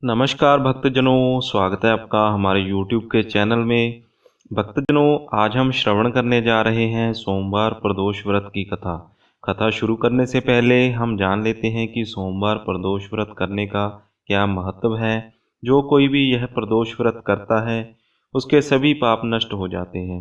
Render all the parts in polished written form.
नमस्कार भक्तजनों, स्वागत है आपका हमारे YouTube के चैनल में। भक्तजनों, आज हम श्रवण करने जा रहे हैं सोमवार प्रदोष व्रत की कथा। कथा शुरू करने से पहले हम जान लेते हैं कि सोमवार प्रदोष व्रत करने का क्या महत्व है। जो कोई भी यह प्रदोष व्रत करता है, उसके सभी पाप नष्ट हो जाते हैं।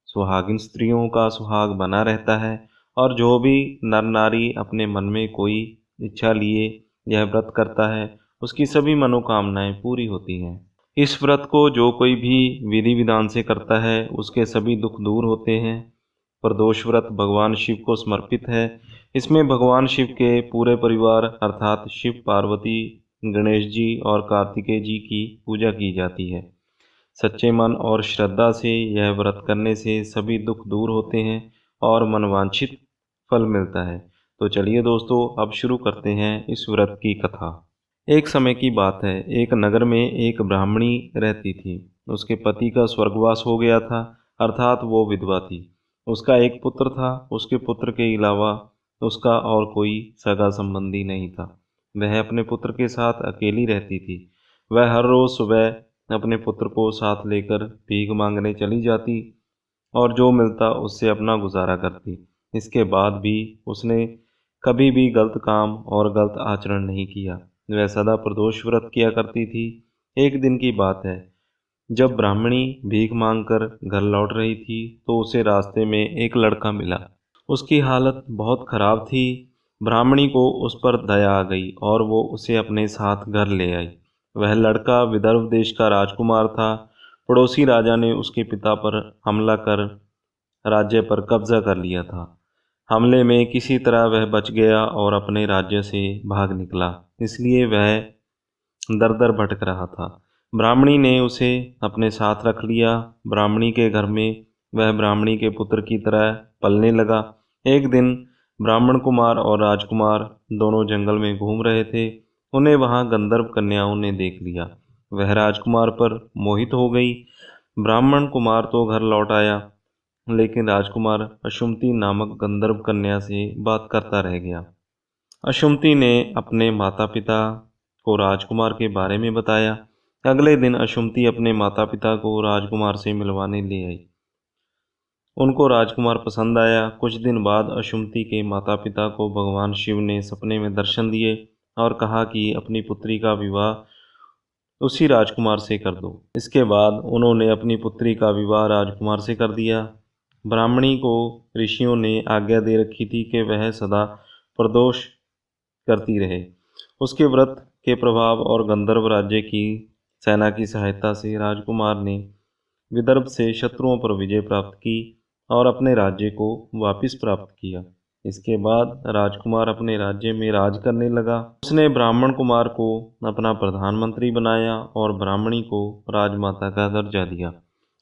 सुहागिन स्त्रियों का सुहाग बना रहता है और जो भी नर नारी अपने मन में कोई इच्छा लिए यह व्रत करता है, उसकी सभी मनोकामनाएं पूरी होती हैं। इस व्रत को जो कोई भी विधि विधान से करता है, उसके सभी दुख दूर होते हैं। प्रदोष व्रत भगवान शिव को समर्पित है। इसमें भगवान शिव के पूरे परिवार अर्थात शिव, पार्वती, गणेश जी और कार्तिकेय जी की पूजा की जाती है। सच्चे मन और श्रद्धा से यह व्रत करने से सभी दुख दूर होते हैं और मनवांछित फल मिलता है। तो चलिए दोस्तों, अब शुरू करते हैं इस व्रत की कथा। एक समय की बात है, एक नगर में एक ब्राह्मणी रहती थी। उसके पति का स्वर्गवास हो गया था, अर्थात वो विधवा थी। उसका एक पुत्र था। उसके पुत्र के अलावा उसका और कोई सगा संबंधी नहीं था। वह अपने पुत्र के साथ अकेली रहती थी। वह हर रोज सुबह अपने पुत्र को साथ लेकर भीख मांगने चली जाती और जो मिलता उससे अपना गुजारा करती। इसके बाद भी उसने कभी भी गलत काम और गलत आचरण नहीं किया। वह सदा प्रदोष व्रत किया करती थी। एक दिन की बात है, जब ब्राह्मणी भीख मांगकर घर लौट रही थी तो उसे रास्ते में एक लड़का मिला। उसकी हालत बहुत खराब थी। ब्राह्मणी को उस पर दया आ गई और वो उसे अपने साथ घर ले आई। वह लड़का विदर्भ देश का राजकुमार था। पड़ोसी राजा ने उसके पिता पर हमला कर राज्य पर कब्जा कर लिया था। हमले में किसी तरह वह बच गया और अपने राज्य से भाग निकला, इसलिए वह दर दर भटक रहा था। ब्राह्मणी ने उसे अपने साथ रख लिया। ब्राह्मणी के घर में वह ब्राह्मणी के पुत्र की तरह पलने लगा। एक दिन ब्राह्मण कुमार और राजकुमार दोनों जंगल में घूम रहे थे। उन्हें वहां गंधर्व कन्याओं ने देख लिया। वह राजकुमार पर मोहित हो गई। ब्राह्मण कुमार तो घर लौट आया, लेकिन राजकुमार अशुमती नामक गंधर्व कन्या से बात करता रह गया। अशुमती ने अपने माता पिता को राजकुमार के बारे में बताया। अगले दिन अशुमती अपने माता पिता को राजकुमार से मिलवाने ले आई। उनको राजकुमार पसंद आया। कुछ दिन बाद अशुमती के माता पिता को भगवान शिव ने सपने में दर्शन दिए और कहा कि अपनी पुत्री का विवाह उसी राजकुमार से कर दो। इसके बाद उन्होंने अपनी पुत्री का विवाह राजकुमार से कर दिया। ब्राह्मणी को ऋषियों ने आज्ञा दे रखी थी कि वह सदा प्रदोष करती रहे। उसके व्रत के प्रभाव और गंधर्व राज्य की सेना की सहायता से राजकुमार ने विदर्भ से शत्रुओं पर विजय प्राप्त की और अपने राज्य को वापस प्राप्त किया। इसके बाद राजकुमार अपने राज्य में राज करने लगा। उसने ब्राह्मण कुमार को अपना प्रधानमंत्री बनाया और ब्राह्मणी को राजमाता का दर्जा दिया।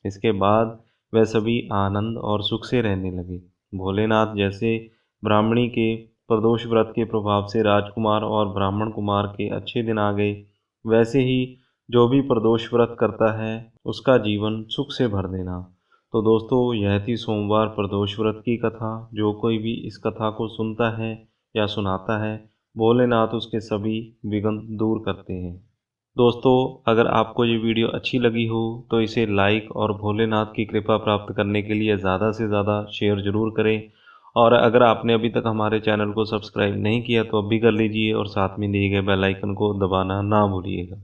इसके बाद वह सभी आनंद और सुख से रहने लगे। भोलेनाथ जैसे ब्राह्मणी के प्रदोष व्रत के प्रभाव से राजकुमार और ब्राह्मण कुमार के अच्छे दिन आ गए, वैसे ही जो भी प्रदोष व्रत करता है उसका जीवन सुख से भर देना। तो दोस्तों, यह थी सोमवार प्रदोष व्रत की कथा। जो कोई भी इस कथा को सुनता है या सुनाता है, भोलेनाथ उसके सभी विघ्न दूर करते हैं। दोस्तों, अगर आपको ये वीडियो अच्छी लगी हो तो इसे लाइक और भोलेनाथ की कृपा प्राप्त करने के लिए ज़्यादा से ज़्यादा शेयर ज़रूर करें। और अगर आपने अभी तक हमारे चैनल को सब्सक्राइब नहीं किया तो अभी कर लीजिए और साथ में दिए गए बेल आइकन को दबाना ना भूलिएगा।